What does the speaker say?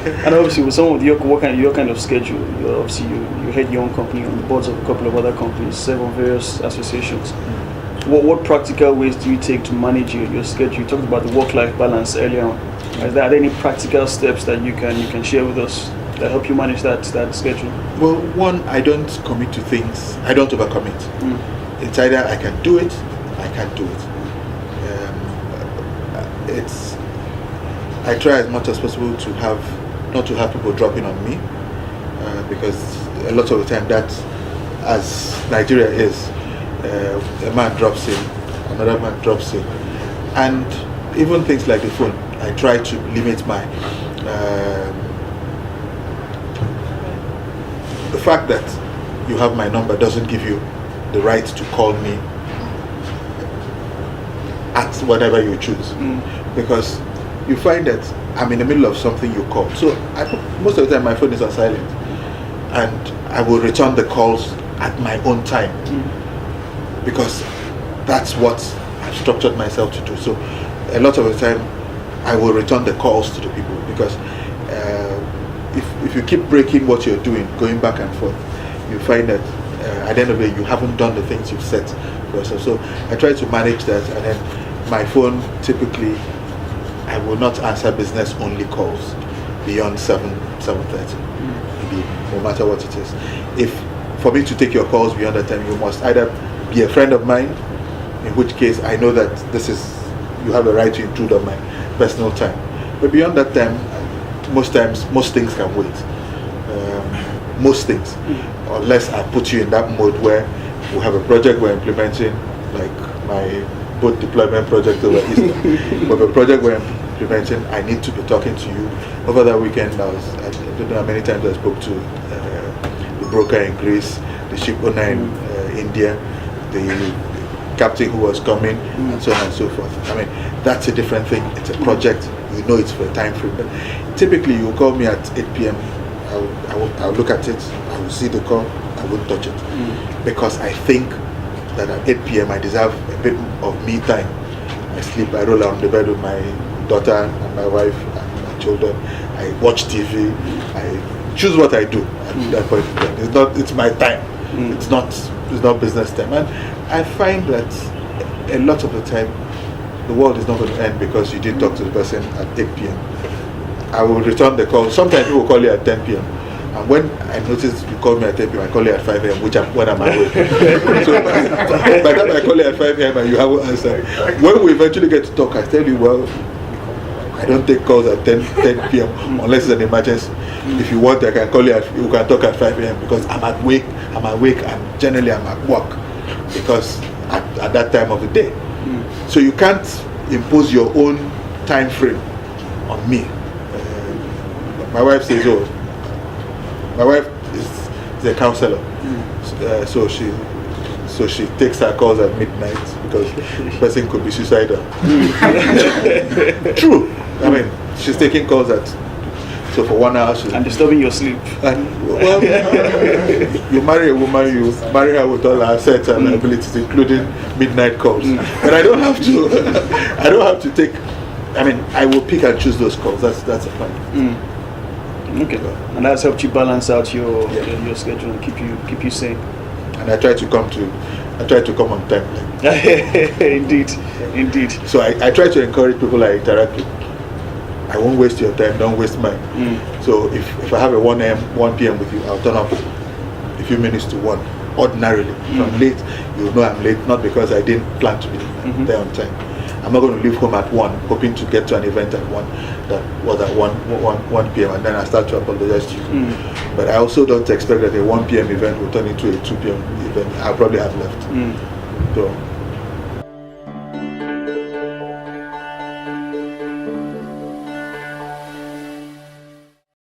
And obviously, with some of your kind of schedule, you head your own company on the boards of a couple of other companies, serve on various associations. What practical ways do you take to manage your schedule? You talked about the work-life balance earlier on. Are there any practical steps that you can share with us that help you manage that schedule? Well, one, I don't commit to things. I don't overcommit. It's either I can do it, I can't do it. I try as much as possible not to have people dropping on me, because a lot of the time that, as Nigeria is, a man drops in, another man drops in, and even things like the phone, I try to limit my the fact that you have my number doesn't give you the right to call me at whatever you choose, because you find that I'm in the middle of something, you call. So most of the time my phone is on silent, and I will return the calls at my own time, because that's what I've structured myself to do. So a lot of the time I will return the calls to the people, because if you keep breaking what you're doing, going back and forth, you find that at the end of the day you haven't done the things you've set for yourself. So I try to manage that, and then my phone, typically I will not answer business only calls beyond 7:30, maybe, no matter what it is. If for me to take your calls beyond that time, you must either be a friend of mine, in which case I know that you have a right to intrude on my personal time. But beyond that time, most things can wait. Most things, unless I put you in that mode where we have a project we're implementing, like my boat deployment project over Easter. We have a project we're implementing. I need to be talking to you. Over that weekend, I don't know how many times I spoke to the broker in Greece, the ship owner in India, the captain who was coming, and so on and so forth. I mean, that's a different thing. It's a project. You know it's for a time frame. But typically, you call me at 8 p.m. I'll look at it. I will see the call. I won't touch it, because I think that at 8 p.m. I deserve a bit of me time. I sleep. I roll on the bed with my daughter and my wife and my children. I watch TV. I choose what I do at that point in time. It's my time. It's not business time. And I find that a lot of the time the world is not going to end because you didn't talk to the person at 8 p.m. I will return the call. Sometimes people call you at 10 p.m. And when I notice you call me at 10 p.m., I call you at 5 a.m., when I'm awake. So by the time I call you at 5 a.m. and you haven't answered, when we eventually get to talk, I tell you, well, I don't take calls at 10 p.m. unless it's an emergency. If you want, I can call you. You can talk at 5 a.m. because I'm awake, and generally I'm at work because at that time of the day. So you can't impose your own time frame on me. My wife says, my wife is a counselor, so she takes her calls at midnight because the person could be suicidal. True. I mean, she's taking calls so for 1 hour and disturbing your sleep. And well, you marry a woman, you marry her with all her assets and abilities, including midnight calls. But I don't have to take. I mean, I will pick and choose those calls. That's the point. Okay, and that's helped you balance out your schedule and keep you sane. And I try to come on time. Indeed. So I try to encourage people I interact with. I won't waste your time, don't waste mine. So if I have a 1 p.m. with you, I'll turn up a few minutes to 1. Ordinarily, if I'm late, you'll know I'm late, not because I didn't plan to be there on time. I'm not going to leave home at 1, hoping to get to an event at 1 that was at 1 p.m. and then I start to apologize to you. But I also don't expect that a 1 p.m. event will turn into a 2 p.m. event. I'll probably have left. So